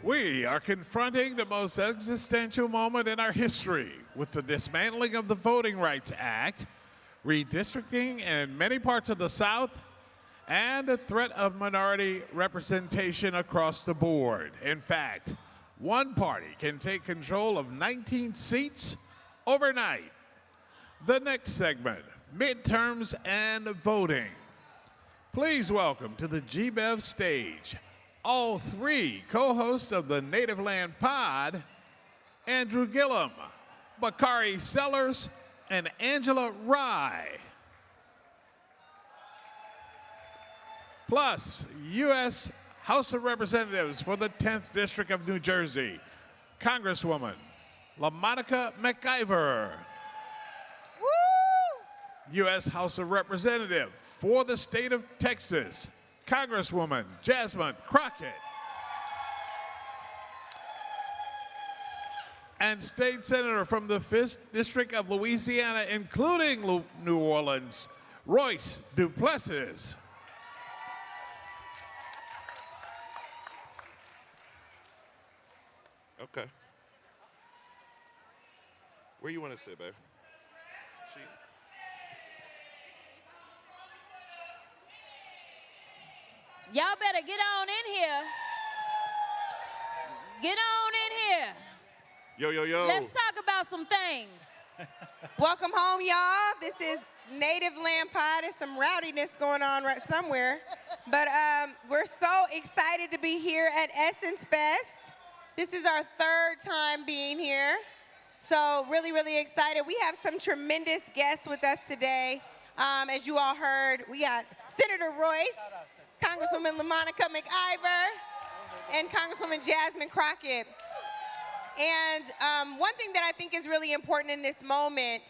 We are confronting the most existential moment in our history with the dismantling of the Voting Rights Act, redistricting in many parts of the South, and the threat of minority representation across the board. In fact, one party can take control of 19 seats overnight. The next segment, Midterms and Voting. Please welcome to the GBEV stage all three co-hosts of the Native Land Pod, Andrew Gillum, Bakari Sellers, and Angela Rye. Plus, U.S. House of Representatives for the 10th District of New Jersey, Congresswoman LaMonica McIver. U.S. House of Representative for the state of Texas, Congresswoman Jasmine Crockett. And State Senator from the 5th District of Louisiana, including New Orleans, Royce Duplessis. Okay. Where you want to sit, babe? Y'all better get on in here. Get on in here. Yo, yo, yo. Let's talk about some things. Welcome home, y'all. This is Native Land Pod. There's some rowdiness going on right somewhere. But we're so excited to be here at Essence Fest. This is our third time being here. So really, really excited. We have some tremendous guests with us today. As you all heard, we got Senator Royce, Congresswoman LaMonica McIver, and Congresswoman Jasmine Crockett. And one thing that I think is really important in this moment,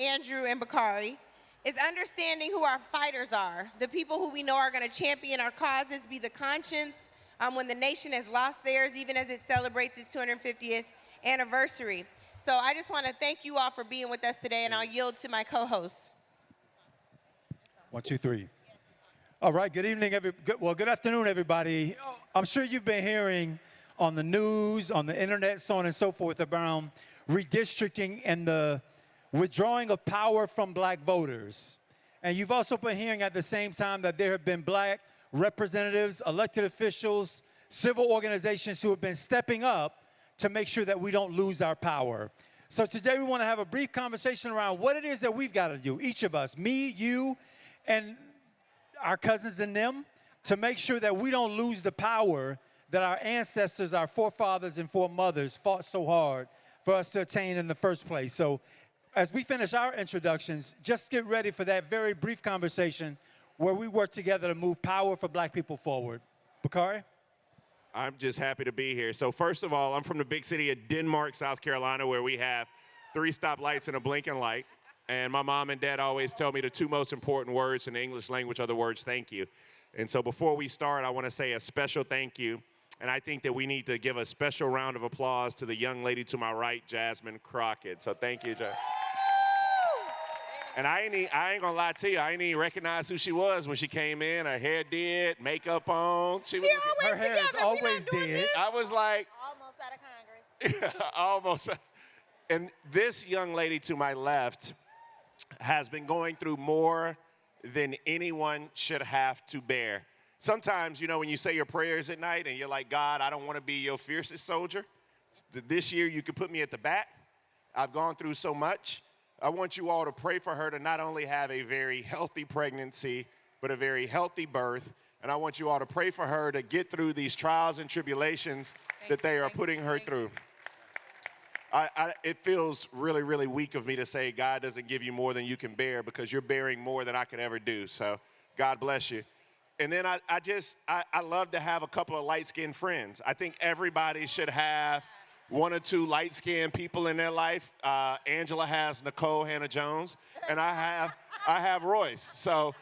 Andrew and Bakari, is understanding who our fighters are, the people who we know are going to champion our causes, be the conscience when the nation has lost theirs, even as it celebrates its 250th anniversary. So I just want to thank you all for being with us today, and I'll yield to my co-hosts. 1, 2, 3. All right, good evening, good afternoon, everybody. I'm sure you've been hearing on the news, on the internet, so on and so forth, about redistricting and the withdrawing of power from black voters. And you've also been hearing at the same time that there have been black representatives, elected officials, civil organizations who have been stepping up to make sure that we don't lose our power. So today we want to have a brief conversation around what it is that we've got to do, each of us, me, you, and our cousins and them, to make sure that we don't lose the power that our ancestors, our forefathers and foremothers fought so hard for us to attain in the first place. So as we finish our introductions, just get ready for that very brief conversation where we work together to move power for black people forward. Bakari? I'm just happy to be here. So first of all, I'm from the big city of Denmark, South Carolina, where we have 3 stoplights and a blinking light. And my mom and dad always tell me the 2 most important words in the English language are the words thank you. And so before we start, I want to say a special thank you. And I think that we need to give a special round of applause to the young lady to my right, Jasmine Crockett. So thank you, Jasmine. And I ain't gonna lie to you, I ain't even recognize who she was when she came in. Her hair did, makeup on. Her hair is always did. I was like, Almost out of Congress. almost. And this young lady to my left has been going through more than anyone should have to bear. Sometimes, you know, when you say your prayers at night and you're like, God, I don't want to be your fiercest soldier. This year you could put me at the back. I've gone through so much. I want you all to pray for her to not only have a very healthy pregnancy, but a very healthy birth. And I want you all to pray for her to get through these trials and tribulations that they are putting her through. It feels really, really weak of me to say God doesn't give you more than you can bear, because you're bearing more than I could ever do. So God bless you. And then I love to have a couple of light-skinned friends. I think everybody should have 1 or 2 light-skinned people in their life. Angela has Nicole Hannah-Jones, and I have Royce. So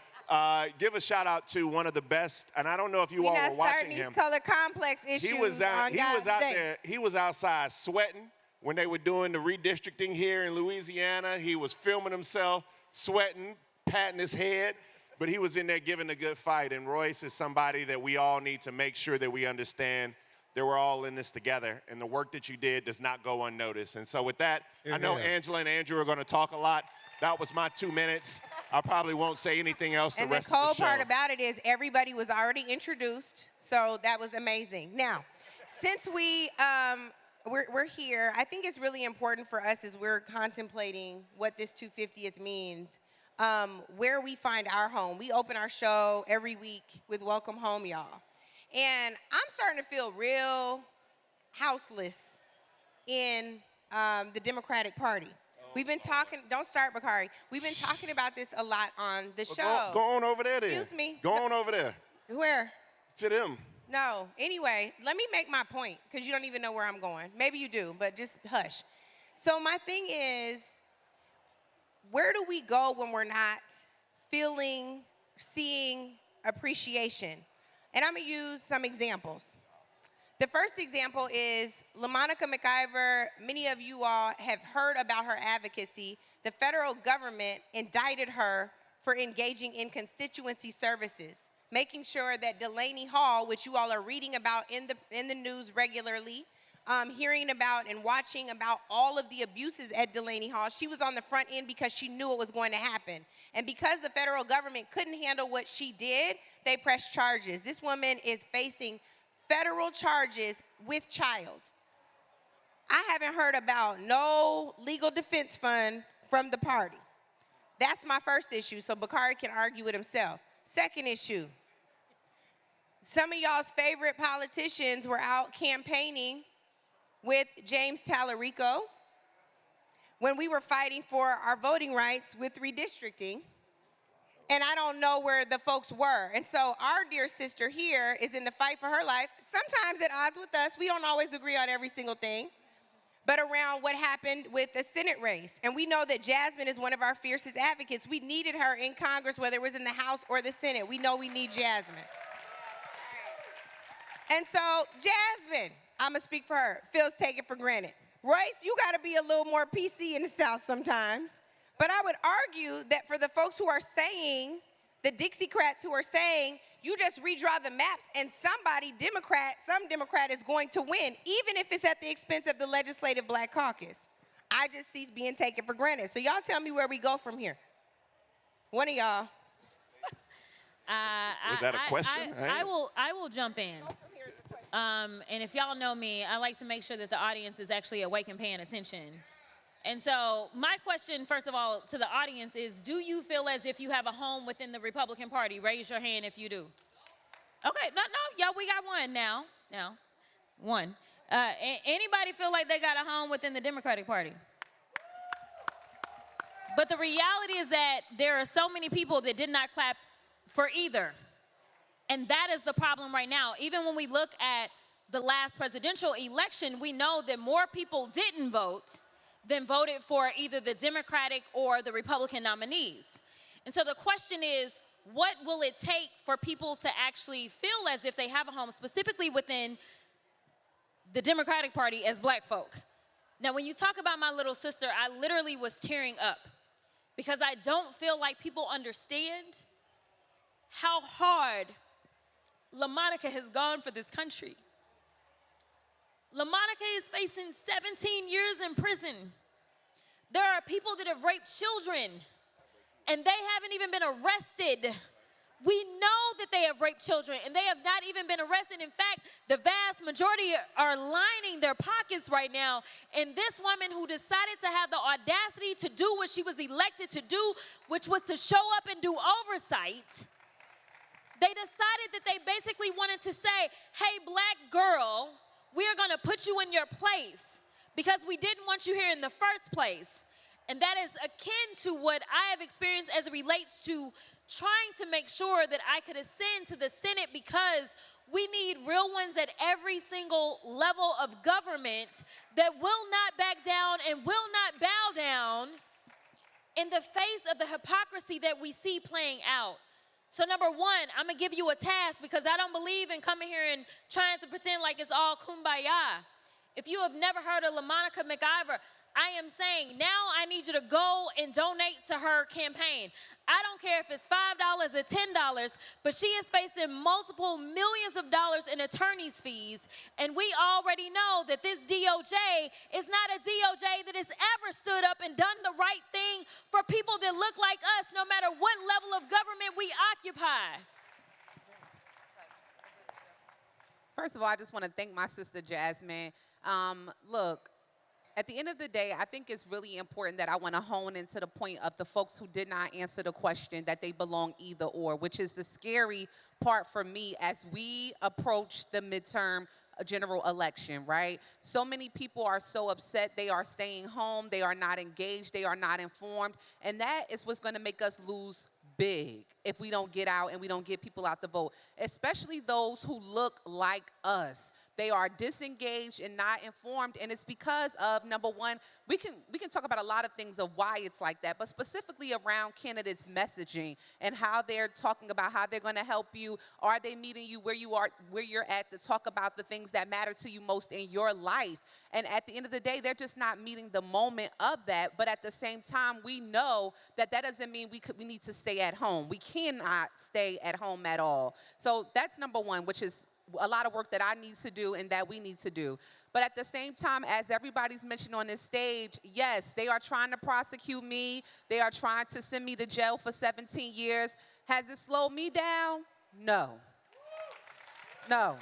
give a shout out to one of the best, and I don't know if you all were watching him. These color complex issues. He was outside sweating when they were doing the redistricting here in Louisiana. He was filming himself, sweating, patting his head. But he was in there giving a good fight, and Royce is somebody that we all need to make sure that we understand that we're all in this together, and the work that you did does not go unnoticed. And so with that, I know Angela and Andrew are going to talk a lot. That was my 2 minutes. I probably won't say anything else the rest of the show. And the cool part about it is everybody was already introduced, so that was amazing. Now, since we're here, I think it's really important for us as we're contemplating what this 250th means, where we find our home. We open our show every week with Welcome Home, y'all. And I'm starting to feel real houseless in the Democratic Party. We've been talking, don't start, Bakari. We've been talking about this a lot on the show. Go on over there then. Excuse me. Go on over there. Where? To them. No. Anyway, let me make my point, because you don't even know where I'm going. Maybe you do, but just hush. So my thing is, where do we go when we're not feeling, seeing appreciation? And I'm going to use some examples. The first example is LaMonica McIver. Many of you all have heard about her advocacy. The federal government indicted her for engaging in constituency services, making sure that Delaney Hall, which you all are reading about in the news regularly, hearing about and watching about all of the abuses at Delaney Hall, she was on the front end because she knew it was going to happen. And because the federal government couldn't handle what she did, they pressed charges. This woman is facing federal charges with child. I haven't heard about no legal defense fund from the party. That's my first issue, so Bakari can argue with himself. Second issue, some of y'all's favorite politicians were out campaigning with James Tallarico when we were fighting for our voting rights with redistricting. And I don't know where the folks were. And so our dear sister here is in the fight for her life, sometimes at odds with us. We don't always agree on every single thing, but around what happened with the Senate race. And we know that Jasmine is one of our fiercest advocates. We needed her in Congress, whether it was in the House or the Senate. We know we need Jasmine. And so Jasmine, I'm gonna speak for her, feels taken for granted. Royce, you gotta be a little more PC in the South sometimes. But I would argue that for the folks who are saying, the Dixiecrats who are saying, you just redraw the maps and some Democrat is going to win, even if it's at the expense of the legislative Black Caucus. I just see being taken for granted. So y'all tell me where we go from here. One of y'all. Was that a question? I will jump in. And if y'all know me, I like to make sure that the audience is actually awake and paying attention. And so my question, first of all, to the audience is, do you feel as if you have a home within the Republican Party? Raise your hand if you do. Okay, no, y'all, we got one now. One. Anybody feel like they got a home within the Democratic Party? But the reality is that there are so many people that did not clap for either. And that is the problem right now. Even when we look at the last presidential election, we know that more people didn't vote than voted for either the Democratic or the Republican nominees. And so the question is, what will it take for people to actually feel as if they have a home, specifically within the Democratic Party as Black folk? Now, when you talk about my little sister, I literally was tearing up because I don't feel like people understand how hard LaMonica has gone for this country. LaMonica is facing 17 years in prison. There are people that have raped children, and they haven't even been arrested. We know that they have raped children, and they have not even been arrested. In fact, the vast majority are lining their pockets right now. And this woman who decided to have the audacity to do what she was elected to do, which was to show up and do oversight, they decided that they basically wanted to say, hey, Black girl, we're gonna put you in your place because we didn't want you here in the first place. And that is akin to what I have experienced as it relates to trying to make sure that I could ascend to the Senate, because we need real ones at every single level of government that will not back down and will not bow down in the face of the hypocrisy that we see playing out. So number one, I'm gonna give you a task, because I don't believe in coming here and trying to pretend like it's all kumbaya. If you have never heard of LaMonica McIver, I am saying now I need you to go and donate to her campaign. I don't care if it's $5 or $10, but she is facing multiple millions of dollars in attorney's fees. And we already know that this DOJ is not a DOJ that has ever stood up and done the right thing for people that look like us, no matter what level of government we occupy. First of all, I just want to thank my sister Jasmine. Look, at the end of the day, I think it's really important that I want to hone into the point of the folks who did not answer the question that they belong either or, which is the scary part for me as we approach the midterm general election, right? So many people are so upset. They are staying home. They are not engaged. They are not informed. And that is what's going to make us lose big if we don't get out and we don't get people out to vote, especially those who look like us. They are disengaged and not informed, and it's because of, number one, we can talk about a lot of things of why it's like that, but specifically around candidates' messaging and how they're talking about how they're going to help you. Are they meeting you where you're at to talk about the things that matter to you most in your life? And at the end of the day, they're just not meeting the moment of that. But at the same time, we know that that doesn't mean we need to stay at home. We cannot stay at home at all. So that's number one, which is a lot of work that I need to do and that we need to do. But at the same time, as everybody's mentioned on this stage, yes, they are trying to prosecute me. They are trying to send me to jail for 17 years. Has it slowed me down? No. No.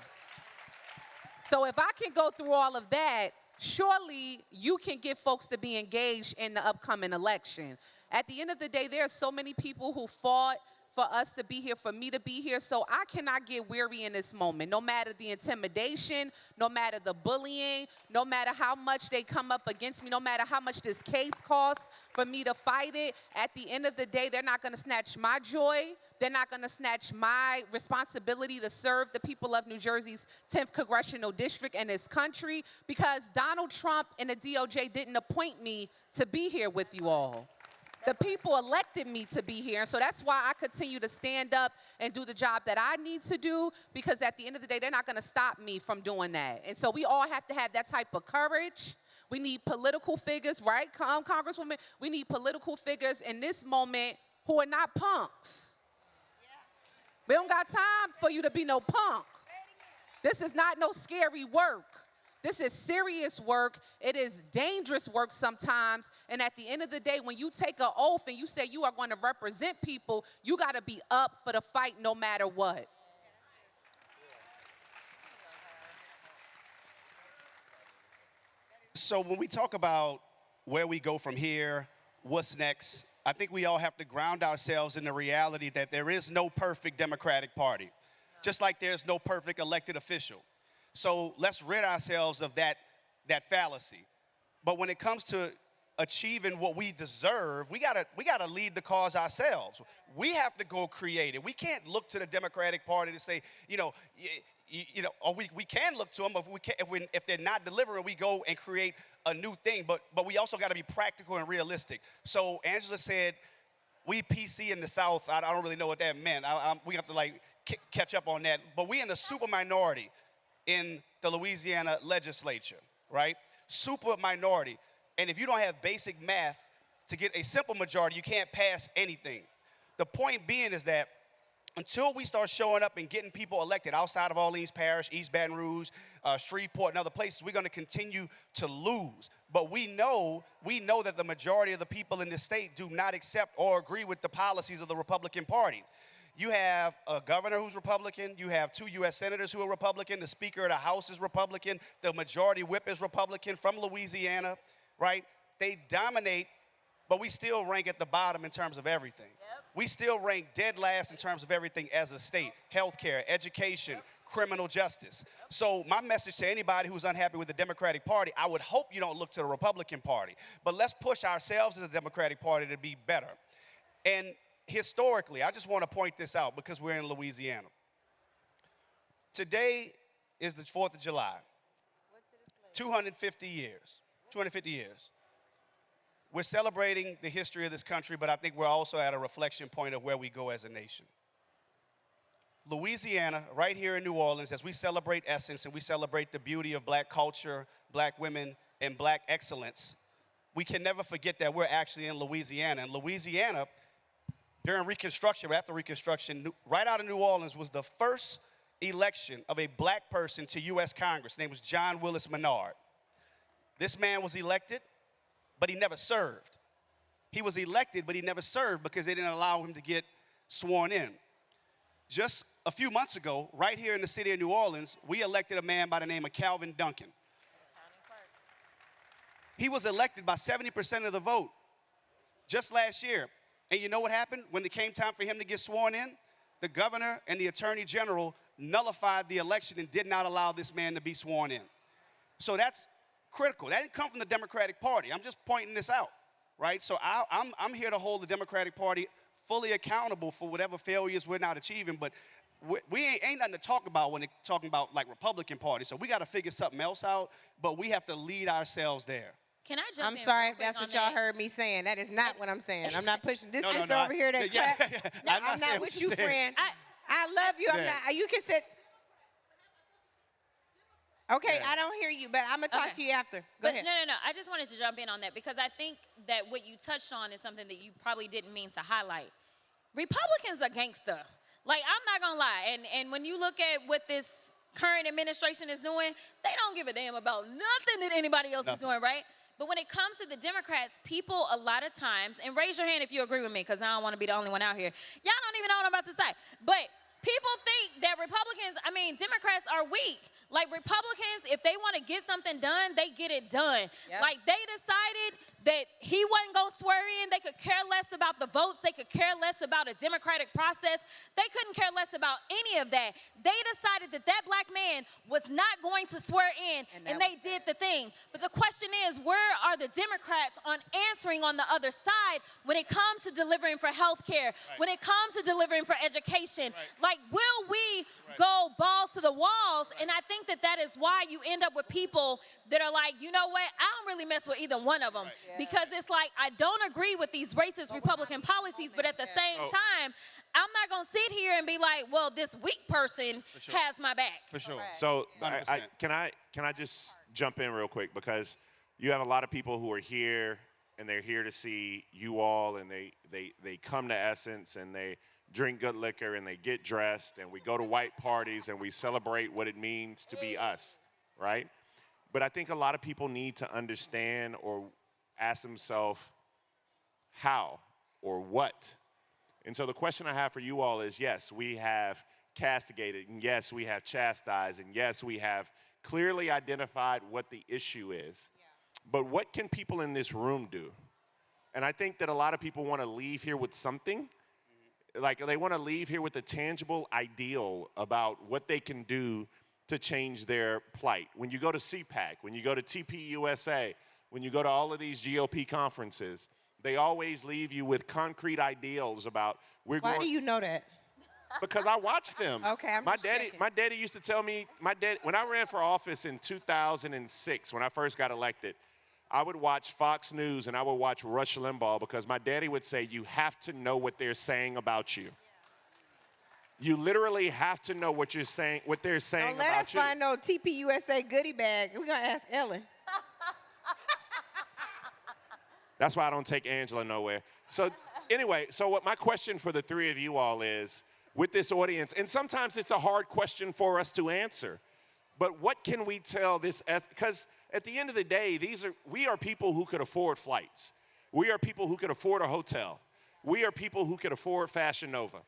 So if I can go through all of that, surely you can get folks to be engaged in the upcoming election. At the end of the day, there are so many people who fought for us to be here, for me to be here, so I cannot get weary in this moment. No matter the intimidation, no matter the bullying, no matter how much they come up against me, no matter how much this case costs for me to fight it, at the end of the day, they're not gonna snatch my joy. They're not gonna snatch my responsibility to serve the people of New Jersey's 10th Congressional District and this country, because Donald Trump and the DOJ didn't appoint me to be here with you all. The people elected me to be here, and so that's why I continue to stand up and do the job that I need to do, because at the end of the day, they're not gonna stop me from doing that. And so we all have to have that type of courage. We need political figures, right, Congresswoman? We need political figures in this moment who are not punks. We don't got time for you to be no punk. This is not no scary work. This is serious work. It is dangerous work sometimes. And at the end of the day, when you take an oath and you say you are going to represent people, you got to be up for the fight no matter what. So when we talk about where we go from here, what's next, I think we all have to ground ourselves in the reality that there is no perfect Democratic Party, just like there's no perfect elected official. So let's rid ourselves of that fallacy. But when it comes to achieving what we deserve, we gotta lead the cause ourselves. We have to go creative. We can't look to the Democratic Party to say, or we can look to them if they're not delivering. We go and create a new thing. But we also got to be practical and realistic. So Angela said, we PC in the South. I don't really know what that meant. We have to catch up on that. But we in the super minority in the Louisiana legislature, right? Super minority. And if you don't have basic math to get a simple majority, you can't pass anything. The point being is that until we start showing up and getting people elected outside of Orleans Parish, East Baton Rouge, Shreveport, and other places, we're going to continue to lose. But we know that the majority of the people in this state do not accept or agree with the policies of the Republican Party. You have a governor who's Republican. You have 2 U.S. senators who are Republican. The Speaker of the House is Republican. The majority whip is Republican from Louisiana, right? They dominate, but we still rank at the bottom in terms of everything. Yep. We still rank dead last in terms of everything as a state: healthcare, education, criminal justice. So my message to anybody who's unhappy with the Democratic Party, I would hope you don't look to the Republican Party, but let's push ourselves as a Democratic Party to be better. And historically, I just want to point this out because we're in Louisiana. Today is the 4th of July. 250 years. 250 years. We're celebrating the history of this country, but I think we're also at a reflection point of where we go as a nation. Louisiana, right here in New Orleans, as we celebrate Essence and we celebrate the beauty of black culture, black women, and black excellence, we can never forget that we're actually in Louisiana. And Louisiana, during Reconstruction, after Reconstruction, right out of New Orleans was the first election of a black person to U.S. Congress. His name was John Willis Menard. This man was elected, but he never served. He was elected, but he never served because they didn't allow him to get sworn in. Just a few months ago, right here in the city of New Orleans, we elected a man by the name of Calvin Duncan. He was elected by 70% of the vote just last year. And you know what happened? When it came time for him to get sworn in, the governor and the attorney general nullified the election and did not allow this man to be sworn in. So that's critical. That didn't come from the Democratic Party. I'm just pointing this out, right? So I'm here to hold the Democratic Party fully accountable for whatever failures we're not achieving, but we ain't nothing to talk about when they're talking about like Republican Party. So we got to figure something else out, but we have to lead ourselves there. Can I jump I'm in sorry real if quick that's on what y'all that? heard me saying. That is not what I'm saying. I'm not pushing this No, sister no, over here that yeah, clap. yeah. No, I'm not I'm saying not what with you're you, saying. friend. I love you. I'm Yeah. not. You can sit. Okay, Yeah. I don't hear you, but I'm gonna talk Okay. to you after. Go But ahead. no. I just wanted to jump in on that because I think that what you touched on is something that you probably didn't mean to highlight. Republicans are gangster. Like, I'm not gonna lie. And when you look at what this current administration is doing, they don't give a damn about nothing that anybody else is doing, right? But when it comes to the Democrats, people a lot of times, and raise your hand if you agree with me, because I don't want to be the only one out here. Y'all don't even know what I'm about to say. But people think that Democrats are weak. Like, Republicans, if they want to get something done, they get it done. Yep. Like, they decided that he wasn't going to swear in. They could care less about the votes. They could care less about a democratic process. They couldn't care less about any of that. They decided that that black man was not going to swear in, and they did the thing. But the question is, where are the Democrats on answering on the other side when it comes to delivering for health care, when it comes to delivering for education? Like, will we go balls to the walls? And I think that that is why you end up with people that are like, you know what, I don't really mess with either one of them. Because it's like, I don't agree with these racist Republican policies, but at the same time, I'm not going to sit here and be like, well, this weak person has my back. For sure. So 100%. can I just jump in real quick, because you have a lot of people who are here and they're here to see you all, and they come to Essence and they drink good liquor and they get dressed and we go to white parties and we celebrate what it means to be us, right? But I think a lot of people need to understand or ask themselves how or what. And so the question I have for you all is, yes, we have castigated, and yes, we have chastised, and yes, we have clearly identified what the issue is. But what can people in this room do? And I think that a lot of people want to leave here with something. Like, they want to leave here with a tangible ideal about what they can do to change their plight. When you go to CPAC, when you go to TPUSA, when you go to all of these GOP conferences, they always leave you with concrete ideals about Why do you know that? Because I watch them. Okay, I'm just checking. My daddy used to tell me, when I ran for office in 2006, when I first got elected, I would watch Fox News and I would watch Rush Limbaugh, because my daddy would say, you have to know what they're saying about you. You literally have to know what they're saying about you. Let us find no TPUSA goodie bag. We're going to ask Ellen. That's why I don't take Angela nowhere. So anyway, so what my question for the three of you all is, with this audience, and sometimes it's a hard question for us to answer, but what can we tell this, because at the end of the day, we are people who could afford flights. We are people who could afford a hotel. We are people who could afford Fashion Nova.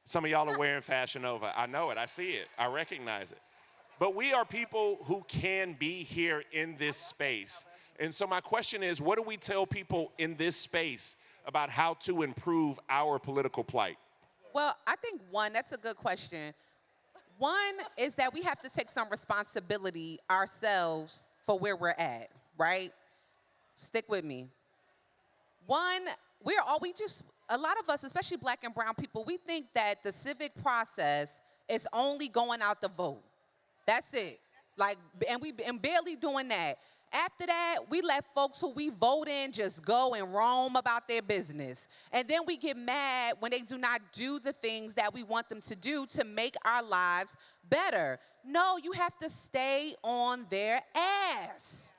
Some of y'all are wearing Fashion Nova. I know it, I see it, I recognize it. But we are people who can be here in this space. And so my question is, what do we tell people in this space about how to improve our political plight? Well, I think that's a good question. One is that we have to take some responsibility ourselves for where we're at, right? Stick with me. One, a lot of us, especially black and brown people, we think that the civic process is only going out to vote. That's it. Like, and barely doing that. After that, we let folks who we vote in just go and roam about their business. And then we get mad when they do not do the things that we want them to do to make our lives better. No, you have to stay on their ass.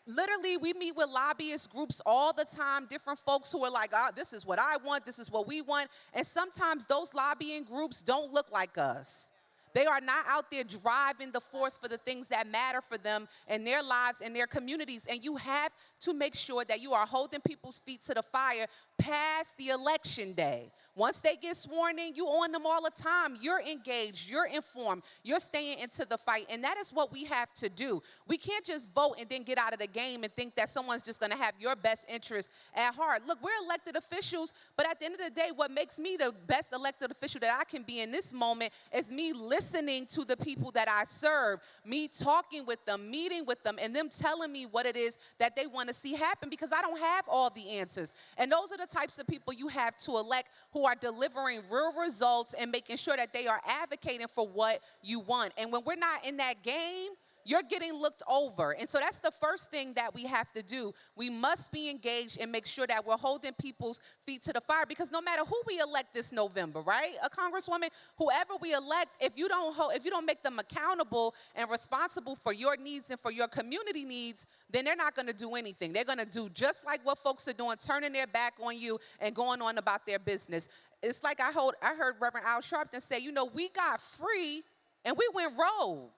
literally, we meet with lobbyist groups all the time, different folks who are like, this is what I want, this is what we want. And sometimes those lobbying groups don't look like us. They are not out there driving the force for the things that matter for them and their lives and their communities. And you have to make sure that you are holding people's feet to the fire past the election day. Once they get sworn in, you on them all the time. You're engaged, you're informed, you're staying into the fight. And that is what we have to do. We can't just vote and then get out of the game and think that someone's just gonna have your best interest at heart. Look, we're elected officials, but at the end of the day, what makes me the best elected official that I can be in this moment is me listening to the people that I serve, me talking with them, meeting with them, and them telling me what it is that they want to see happen, because I don't have all the answers. And those are the types of people you have to elect, who are delivering real results and making sure that they are advocating for what you want. And when we're not in that game, you're getting looked over. And so that's the first thing that we have to do. We must be engaged and make sure that we're holding people's feet to the fire, because no matter who we elect this November, right? A congresswoman, whoever we elect, if you don't make them accountable and responsible for your needs and for your community needs, then they're not gonna do anything. They're gonna do just like what folks are doing, turning their back on you and going on about their business. It's like I heard Reverend Al Sharpton say, we got free and we went rogue.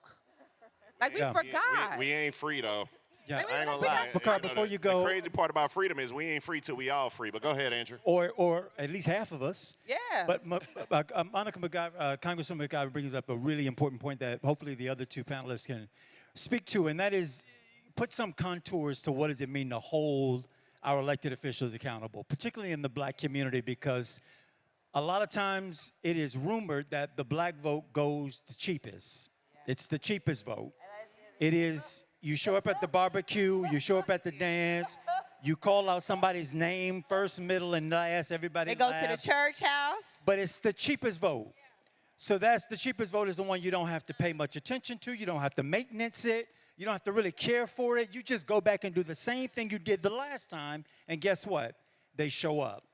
Like, we forgot. We ain't free, though. Yeah. I ain't gonna lie. Bakari, before you go. The crazy part about freedom is we ain't free till we all free. But go ahead, Andrew. Or at least half of us. Yeah. But Congresswoman McGovern brings up a really important point that hopefully the other two panelists can speak to, and that is put some contours to what does it mean to hold our elected officials accountable, particularly in the black community, because a lot of times it is rumored that the black vote goes the cheapest. It's the cheapest vote. It is, you show up at the barbecue, you show up at the dance, you call out somebody's name, first, middle, and last, everybody They go laughs. to the church house. But it's the cheapest vote. So that's the cheapest vote is the one you don't have to pay much attention to, you don't have to maintenance it, you don't have to really care for it. You just go back and do the same thing you did the last time, and guess what? They show up.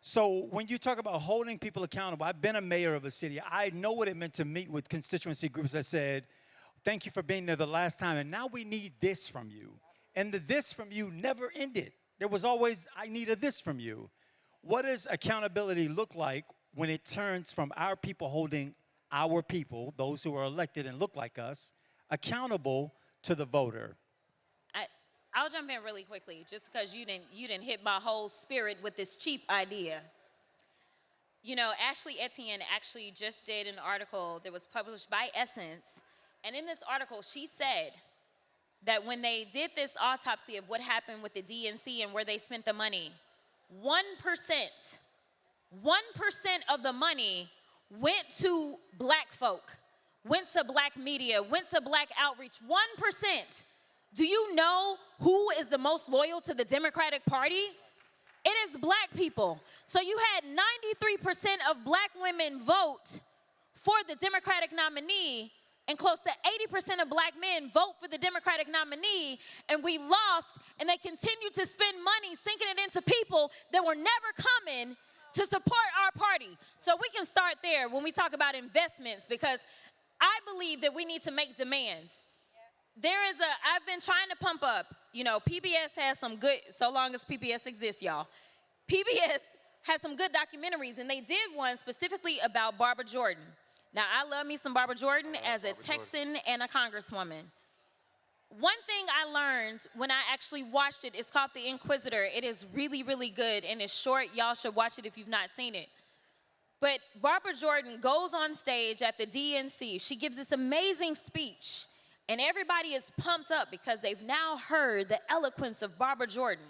So when you talk about holding people accountable, I've been a mayor of a city. I know what it meant to meet with constituency groups that said, thank you for being there the last time, and now we need this from you. And the this from you never ended. There was always, I need a this from you. What does accountability look like when it turns from our people holding our people, those who are elected and look like us, accountable to the voter? I'll jump in really quickly, just because you didn't hit my whole spirit with this cheap idea. Ashley Etienne actually just did an article that was published by Essence, and in this article, she said that when they did this autopsy of what happened with the DNC and where they spent the money, 1% of the money went to black folk, went to black media, went to black outreach, 1%. Do you know who is the most loyal to the Democratic Party? It is black people. So you had 93% of black women vote for the Democratic nominee, and close to 80% of black men vote for the Democratic nominee, and we lost, and they continued to spend money sinking it into people that were never coming to support our party. So we can start there when we talk about investments, because I believe that we need to make demands. I've been trying to pump up, PBS has some good, so long as PBS exists, y'all. PBS has some good documentaries, and they did one specifically about Barbara Jordan. Now, I love me some Barbara Jordan as a Texan and a congresswoman. One thing I learned when I actually watched it, it's called The Inquisitor. It is really, really good, and it's short. Y'all should watch it if you've not seen it. But Barbara Jordan goes on stage at the DNC. She gives this amazing speech. And everybody is pumped up because they've now heard the eloquence of Barbara Jordan.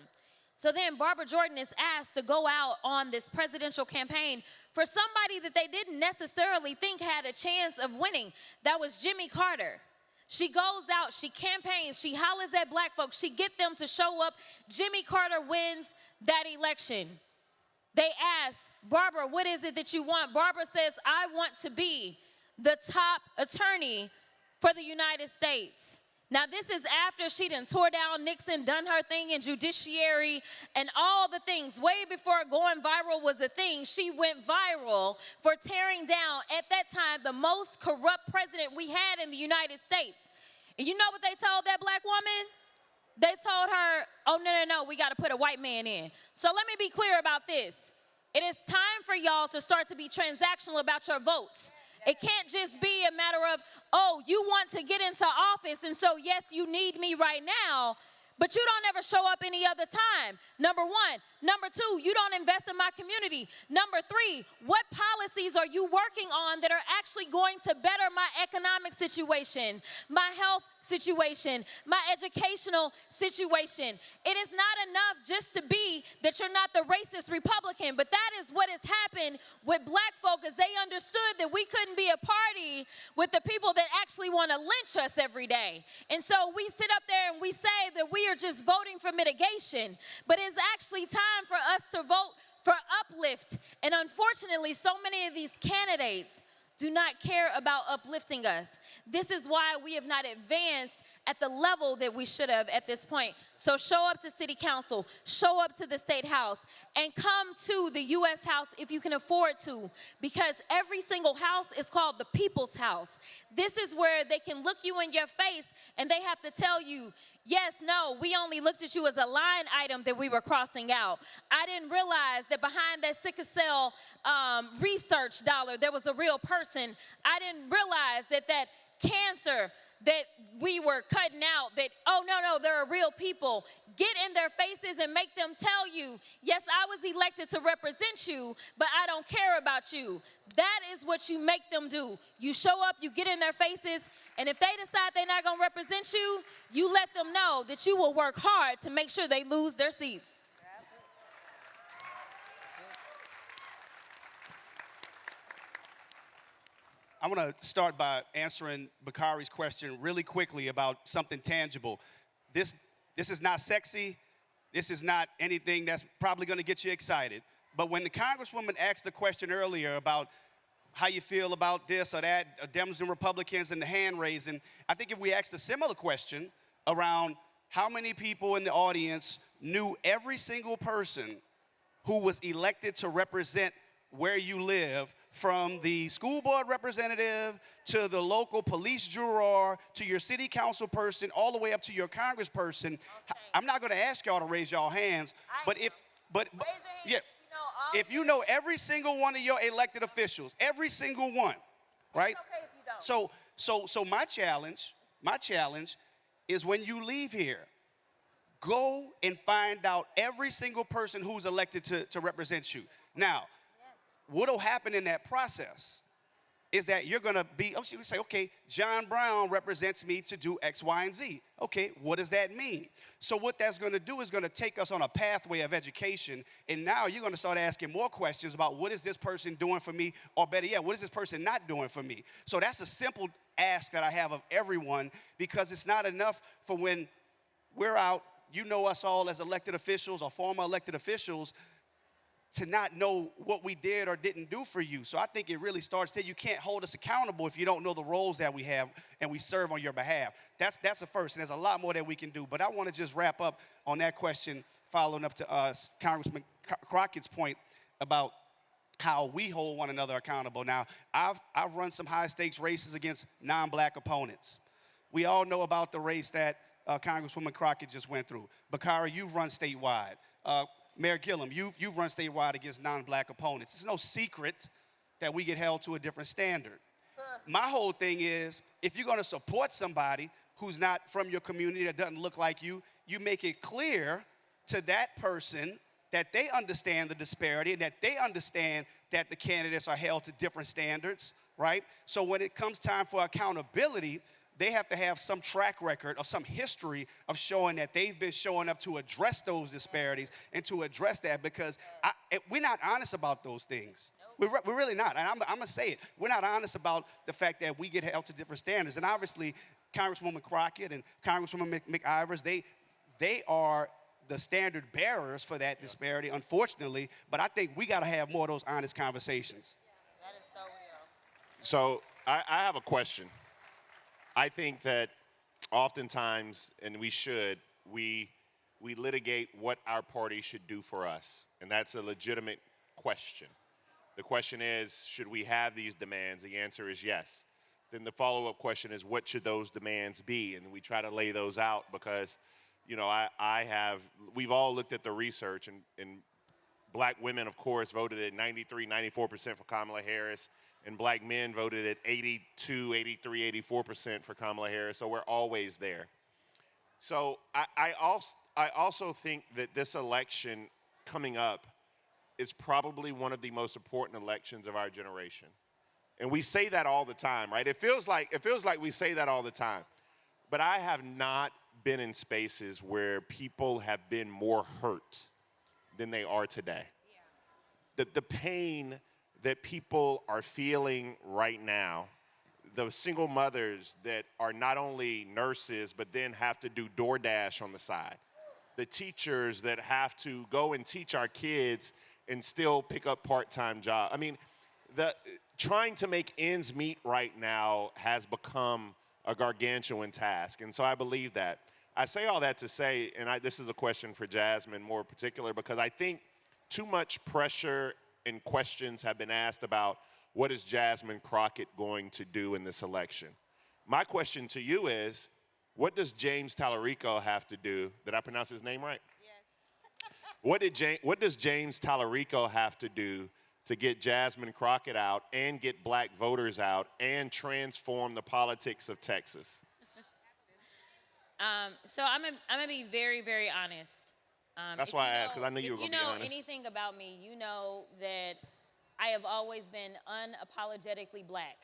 So then Barbara Jordan is asked to go out on this presidential campaign for somebody that they didn't necessarily think had a chance of winning. That was Jimmy Carter. She goes out, she campaigns, she hollers at black folks, she gets them to show up. Jimmy Carter wins that election. They ask, Barbara, what is it that you want? Barbara says, I want to be the top attorney for the United States. Now, this is after she done tore down Nixon, done her thing in judiciary, and all the things. Way before going viral was a thing, she went viral for tearing down, at that time, the most corrupt president we had in the United States. And you know what they told that black woman? They told told her, oh, no, we got to put a white man in. So let me be clear about this. It is time for y'all to start to be transactional about your votes. It can't just be a matter of, oh, you want to get into office, and so, yes, you need me right now, but you don't ever show up any other time. Number one. Number two, you don't invest in my community. Number three, what policies are you working on that are actually going to better my economic situation, my health situation, my educational situation? It is not enough just to be that you're not the racist Republican, but that is what has happened with black folk, as they understood that we couldn't be a party with the people that actually want to lynch us every day. And so we sit up there and we say that we are just voting for mitigation, but it's actually time for us to vote for uplift. And unfortunately, so many of these candidates do not care about uplifting us. This is why we have not advanced at the level that we should have at this point. So show up to city council, show up to the state house, and come to the U.S. House if you can afford to, because every single house is called the people's house. This is where they can look you in your face and they have to tell you, yes, no, we only looked at you as a line item that we were crossing out. I didn't realize that behind that sickle cell research dollar, there was a real person. I didn't realize that that cancer that we were cutting out, that, oh, no, there are real people. Get in their faces and make them tell you, yes, I was elected to represent you, but I don't care about you. That is what you make them do. You show up, you get in their faces, and if they decide they're not going to represent you, you let them know that you will work hard to make sure they lose their seats. I want to start by answering Bakari's question really quickly about something tangible. This is not sexy. This is not anything that's probably going to get you excited. But when the Congresswoman asked the question earlier about how you feel about this or that, Dems and Republicans and the hand raising, I think if we asked a similar question around how many people in the audience knew every single person who was elected to represent where you live, from the school board representative to the local police juror to your city council person all the way up to your congressperson. Okay. I'm not going to ask y'all to raise y'all hands, but if you know every single one of your elected officials, every single one, right? It's okay if you don't. So my challenge is when you leave here, go and find out every single person who's elected to represent you. Now, what'll happen in that process is that you're gonna be, we say, okay, John Brown represents me to do X, Y, and Z. Okay, what does that mean? So what that's gonna do is gonna take us on a pathway of education, and now you're gonna start asking more questions about what is this person doing for me, or better yet, what is this person not doing for me? So that's a simple ask that I have of everyone, because it's not enough for when we're out, you know us all as elected officials or former elected officials, to not know what we did or didn't do for you. So I think it really starts there. You can't hold us accountable if you don't know the roles that we have and we serve on your behalf. That's a first, and there's a lot more that we can do. But I want to just wrap up on that question, following up to us, Congressman Crockett's point about how we hold one another accountable. Now, I've run some high-stakes races against non-black opponents. We all know about the race that Congresswoman Crockett just went through. Bakari, you've run statewide. Mayor Gillum, you've run statewide against non-black opponents. It's no secret that we get held to a different standard. My whole thing is, if you're going to support somebody who's not from your community, that doesn't look like you, you make it clear to that person that they understand the disparity and that they understand that the candidates are held to different standards, right? So when it comes time for accountability, they have to have some track record or some history of showing that they've been showing up to address those disparities and to address that, because we're not honest about those things. Nope. We're really not. And I'm going to say it. We're not honest about the fact that we get held to different standards. And obviously, Congresswoman Crockett and Congresswoman McIvers, they are the standard bearers for that disparity, unfortunately. But I think we got to have more of those honest conversations. That is so real. So I have a question. I think that oftentimes, and we should, we litigate what our party should do for us. And that's a legitimate question. The question is, should we have these demands? The answer is yes. Then the follow-up question is, what should those demands be? And we try to lay those out because, you know, we've all looked at the research, and black women, of course, voted at 93, 94% for Kamala Harris, and black men voted at 82, 83, 84% for Kamala Harris, so we're always there. So I also think that this election coming up is probably one of the most important elections of our generation. And we say that all the time, right? It feels like we say that all the time. But I have not been in spaces where people have been more hurt than they are today. Yeah. The pain that people are feeling right now, the single mothers that are not only nurses but then have to do DoorDash on the side, the teachers that have to go and teach our kids and still pick up part-time jobs. I mean, trying to make ends meet right now has become a gargantuan task, and so I believe that. I say all that to say, and this is a question for Jasmine more particular, because I think too much pressure and questions have been asked about what is Jasmine Crockett going to do in this election. My question to you is, what does James Tallarico have to do? Did I pronounce his name right? Yes. What does James Tallarico have to do to get Jasmine Crockett out and get black voters out and transform the politics of Texas? So I'm gonna be very, very honest. That's why I asked, because I knew you were going to be honest. If you know anything about me, you know that I have always been unapologetically black.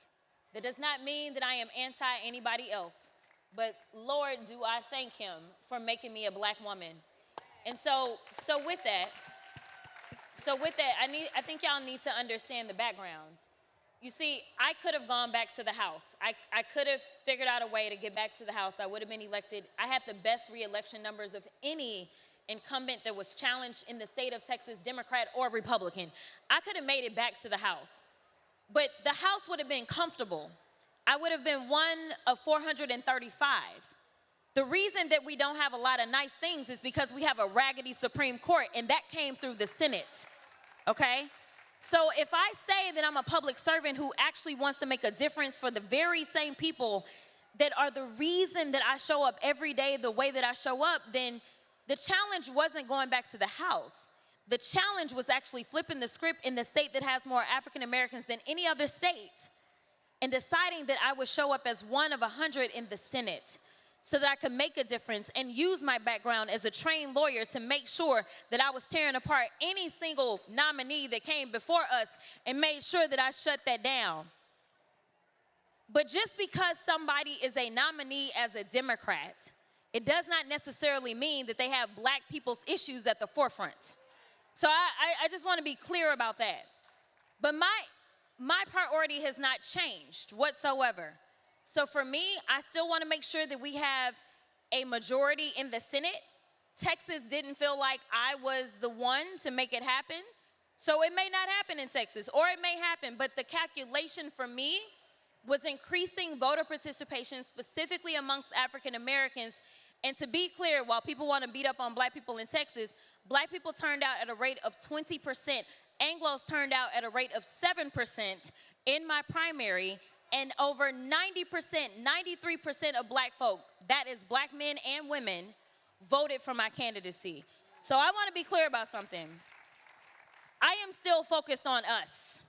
That does not mean that I am anti anybody else, but Lord, do I thank him for making me a black woman. And so with that, I think y'all need to understand the background. You see, I could have gone back to the House. I could have figured out a way to get back to the House. I would have been elected. I had the best re-election numbers of any incumbent that was challenged in the state of Texas, Democrat or Republican. I could have made it back to the House. But the House would have been comfortable. I would have been one of 435. The reason that we don't have a lot of nice things is because we have a raggedy Supreme Court, and that came through the Senate, okay? So if I say that I'm a public servant who actually wants to make a difference for the very same people that are the reason that I show up every day the way that I show up, then the challenge wasn't going back to the House. The challenge was actually flipping the script in the state that has more African Americans than any other state and deciding that I would show up as one of 100 in the Senate so that I could make a difference and use my background as a trained lawyer to make sure that I was tearing apart any single nominee that came before us and made sure that I shut that down. But just because somebody is a nominee as a Democrat, it does not necessarily mean that they have black people's issues at the forefront. So I just want to be clear about that. But my priority has not changed whatsoever. So for me, I still want to make sure that we have a majority in the Senate. Texas didn't feel like I was the one to make it happen. So it may not happen in Texas, or it may happen, but the calculation for me was increasing voter participation specifically amongst African Americans. And to be clear, while people want to beat up on black people in Texas, black people turned out at a rate of 20%. Anglos turned out at a rate of 7% in my primary, and over 90%, 93% of black folk, that is black men and women, voted for my candidacy. So I want to be clear about something. I am still focused on us.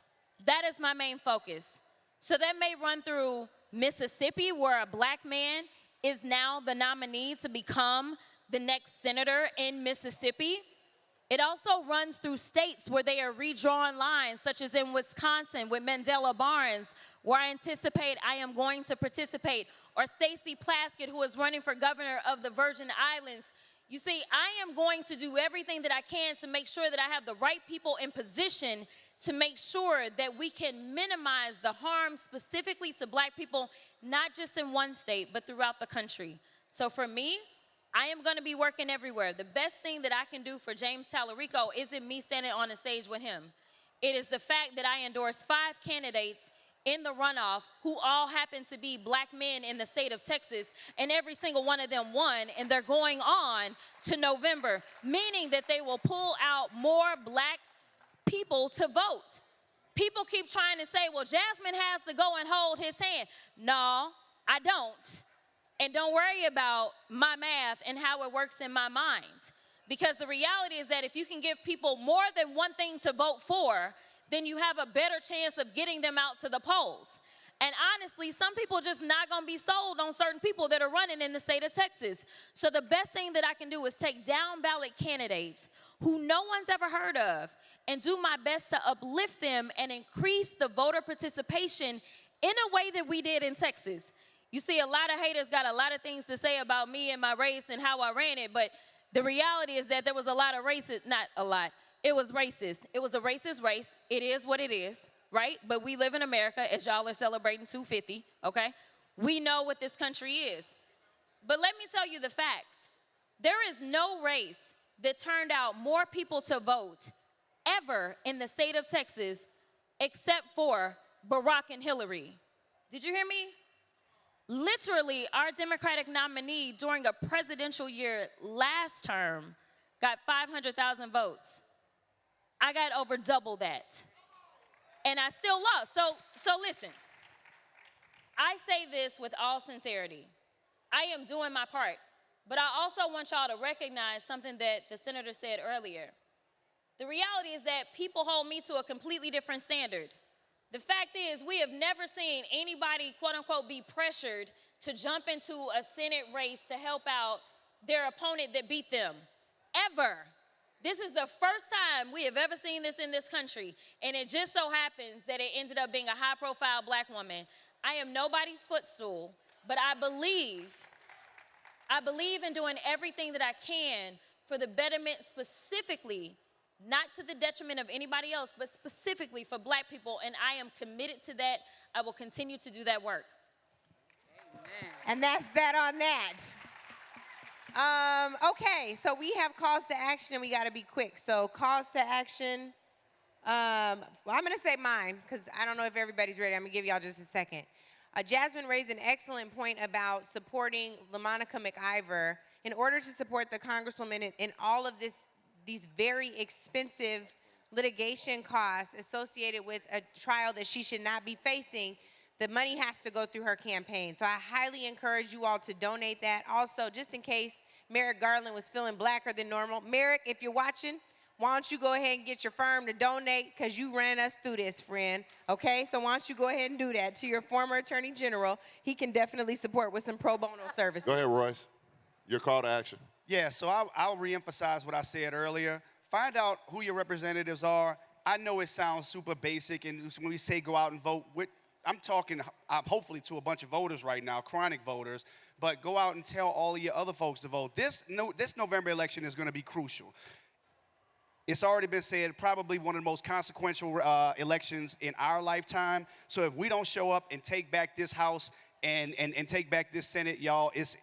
That is my main focus. So that may run through Mississippi, where a black man is now the nominee to become the next senator in Mississippi. It also runs through states where they are redrawn lines, such as in Wisconsin with Mandela Barnes, where I anticipate I am going to participate, or Stacey Plaskett, who is running for governor of the Virgin Islands. You see, I am going to do everything that I can to make sure that I have the right people in position to make sure that we can minimize the harm specifically to black people, not just in one state, but throughout the country. So for me, I am going to be working everywhere. The best thing that I can do for James Tallarico isn't me standing on a stage with him. It is the fact that I endorsed 5 candidates in the runoff who all happen to be black men in the state of Texas, and every single one of them won, and they're going on to November, meaning that they will pull out more black people to vote. People keep trying to say, well, Jasmine has to go and hold his hand. No, I don't. And don't worry about my math and how it works in my mind. Because the reality is that if you can give people more than one thing to vote for, then you have a better chance of getting them out to the polls. And honestly, some people just not gonna be sold on certain people that are running in the state of Texas. So the best thing that I can do is take down ballot candidates who no one's ever heard of and do my best to uplift them and increase the voter participation in a way that we did in Texas. You see, a lot of haters got a lot of things to say about me and my race and how I ran it, but the reality is that there was a lot of racist, not a lot, it was racist. It was a racist race. It is what it is, right? But we live in America, as y'all are celebrating 250, okay? We know what this country is. But let me tell you the facts. There is no race that turned out more people to vote ever in the state of Texas except for Barack and Hillary. Did you hear me? Literally, our Democratic nominee during a presidential year last term got 500,000 votes. I got over double that. And I still lost. So listen, I say this with all sincerity. I am doing my part, but I also want y'all to recognize something that the senator said earlier. The reality is that people hold me to a completely different standard. The fact is, we have never seen anybody, quote unquote, be pressured to jump into a Senate race to help out their opponent that beat them, ever. This is the first time we have ever seen this in this country, and it just so happens that it ended up being a high-profile black woman. I am nobody's footstool, but I believe in doing everything that I can for the betterment specifically, not to the detriment of anybody else, but specifically for black people, and I am committed to that. I will continue to do that work. Amen. And that's that on that. Okay, so we have calls to action, and we got to be quick. So calls to action. Well, I'm going to say mine, because I don't know if everybody's ready. I'm going to give y'all just a second. Jasmine raised an excellent point about supporting LaMonica McIver. In order to support the Congresswoman in all of these very expensive litigation costs associated with a trial that she should not be facing, the money has to go through her campaign. So I highly encourage you all to donate that. Also, just in case Merrick Garland was feeling blacker than normal, Merrick, if you're watching, why don't you go ahead and get your firm to donate, because you ran us through this, friend, okay? So why don't you go ahead and do that to your former Attorney General. He can definitely support with some pro bono services. Go ahead, Royce. Your call to action. Yeah, so I'll reemphasize what I said earlier. Find out who your representatives are. I know it sounds super basic, and when we say go out and vote, I'm talking hopefully to a bunch of voters right now, chronic voters, but go out and tell all of your other folks to vote. This November election is going to be crucial. It's already been said, probably one of the most consequential elections in our lifetime. So if we don't show up and take back this House and take back this Senate, y'all, it's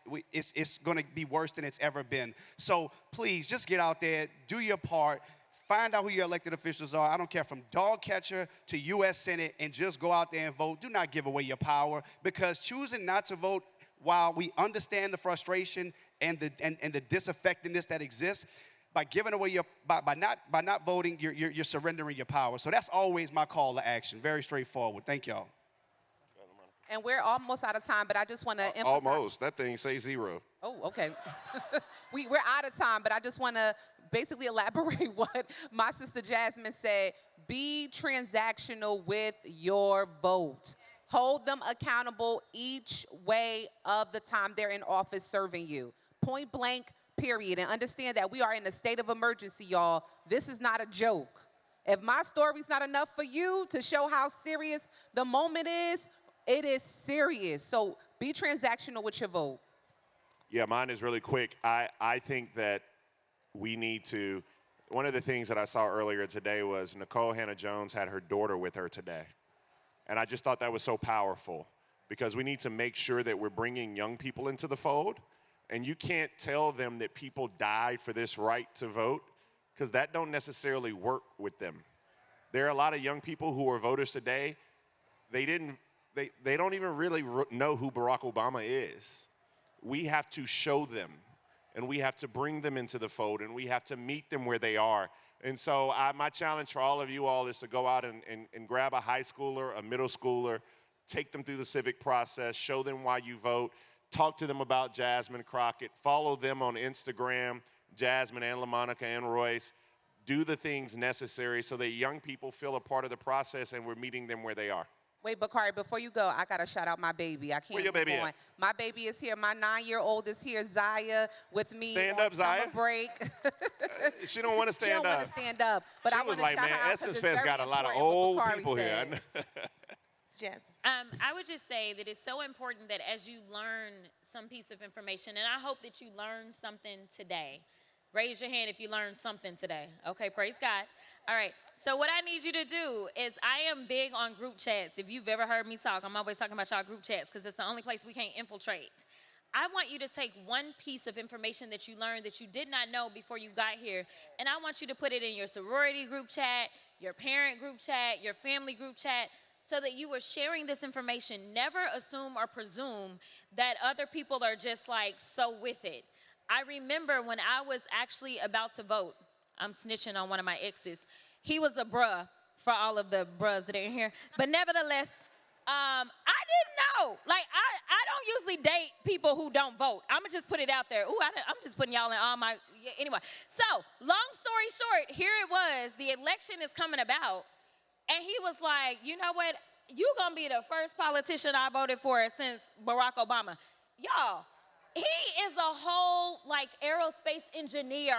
going to be worse than it's ever been. So please, just get out there, do your part. Find out who your elected officials are. I don't care, from dog catcher to U.S. Senate, and just go out there and vote. Do not give away your power, because choosing not to vote, while we understand the frustration and the disaffectedness that exists, by giving away by not voting, you're surrendering your power. So that's always my call to action. Very straightforward. Thank y'all. And we're almost out of time, but I just want to emphasize. Almost. That thing say 0. Oh, okay. We're out of time, but I just want to basically elaborate what my sister Jasmine said. Be transactional with your vote. Hold them accountable each way of the time they're in office serving you. Point blank, period. And understand that we are in a state of emergency, y'all. This is not a joke. If my story's not enough for you to show how serious the moment is, it is serious. So be transactional with your vote. Yeah, mine is really quick. I think that we need to, one of the things that I saw earlier today was Nicole Hannah-Jones had her daughter with her today. And I just thought that was so powerful, because we need to make sure that we're bringing young people into the fold. And you can't tell them that people died for this right to vote, because that don't necessarily work with them. There are a lot of young people who are voters today. They don't even really know who Barack Obama is. We have to show them, and we have to bring them into the fold, and we have to meet them where they are. And so my challenge for all of you all is to go out and grab a high schooler, a middle schooler, take them through the civic process, show them why you vote, talk to them about Jasmine Crockett. Follow them on Instagram, Jasmine and LaMonica and Royce. Do the things necessary so that young people feel a part of the process and we're meeting them where they are. Wait, Bakari, before you go, I got to shout out my baby. I can't Where your move baby on. at? My baby is here. My 9-year-old is here, Zaya, with me Stand on up, summer Zaya. break. She don't want to She stand don't up. want to stand up. But She I was want to like, shout man, her out 'cause Essence it's Fest very got a lot of important what old Bakari people here. said. Jasmine. I would just say that it's so important that as you learn some piece of information, and I hope that you learn something today. Raise your hand if you learned something today. Okay, praise God. All right, so what I need you to do is I am big on group chats. If you've ever heard me talk, I'm always talking about y'all group chats because it's the only place we can't infiltrate. I want you to take one piece of information that you learned that you did not know before you got here, and I want you to put it in your sorority group chat, your parent group chat, your family group chat, so that you are sharing this information. Never assume or presume that other people are just like so with it. I remember when I was actually about to vote, I'm snitching on one of my exes. He was a bruh for all of the bruhs that are in here. But nevertheless, I didn't know. Like, I don't usually date people who don't vote. I'm going to just put it out there. Ooh, I'm just putting y'all in all my, yeah, anyway. So, long story short, here it was. The election is coming about. And he was like, you know what? You going to be the first politician I voted for since Barack Obama. Y'all, he is a whole, like, aerospace engineer.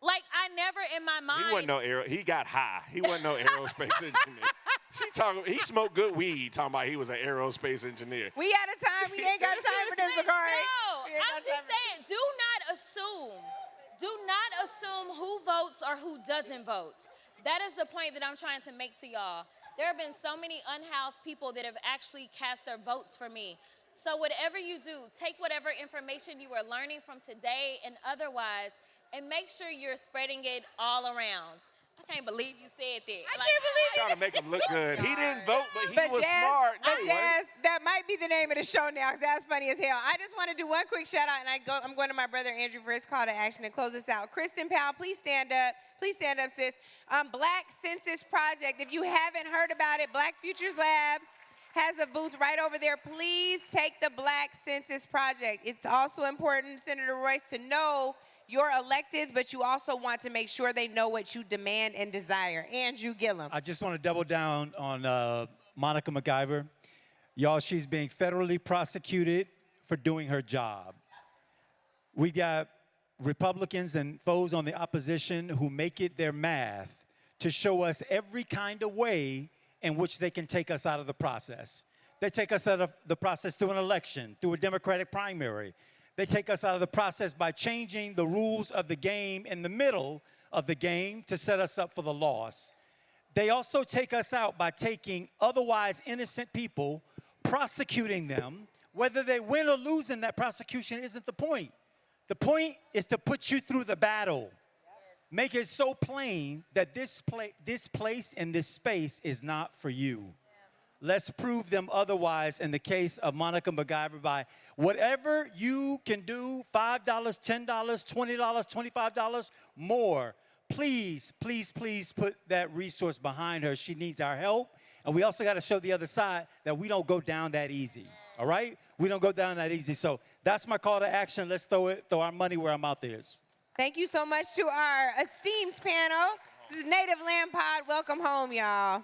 Like, I never in my mind. He wasn't no he got high. He wasn't no aerospace engineer. He smoked good weed talking about he was an aerospace engineer. We out of time. We ain't got time for this, Bakari. No, I'm just saying, do not assume who votes or who doesn't vote. That is the point that I'm trying to make to y'all. There have been so many unhoused people that have actually cast their votes for me. So whatever you do, take whatever information you are learning from today and otherwise, and make sure you're spreading it all around. I can't believe you said that. I can't believe you. Trying to make him look good. He didn't vote, but he was Jazz, smart. No, he wasn't. Jazz, that might be the name of the show now, because that's funny as hell. I just want to do one quick shout out, and I'm going to my brother Andrew for his call to action and close this out. Kristen Powell, please stand up. Please stand up, sis. Black Census Project. If you haven't heard about it, Black Futures Lab has a booth right over there. Please take the Black Census Project. It's also important, Senator Royce, to know your electeds, but you also want to make sure they know what you demand and desire. Andrew Gillum. I just want to double down on Monica MacGyver. Y'all, she's being federally prosecuted for doing her job. We got Republicans and foes on the opposition who make it their math to show us every kind of way in which they can take us out of the process. They take us out of the process through an election, through a Democratic primary. They take us out of the process by changing the rules of the game in the middle of the game to set us up for the loss. They also take us out by taking otherwise innocent people, prosecuting them. Whether they win or lose in that prosecution isn't the point. The point is to put you through the battle. Make it so plain that this place and this space is not for you. Let's prove them otherwise in the case of Monica MacGyver by whatever you can do, $5, $10, $20, $25, more. Please, please, please put that resource behind her. She needs our help. And we also got to show the other side that we don't go down that easy, all right? We don't go down that easy. So that's my call to action. Let's throw our money where our mouth is. Thank you so much to our esteemed panel. This is Native Land Pod. Welcome home, y'all.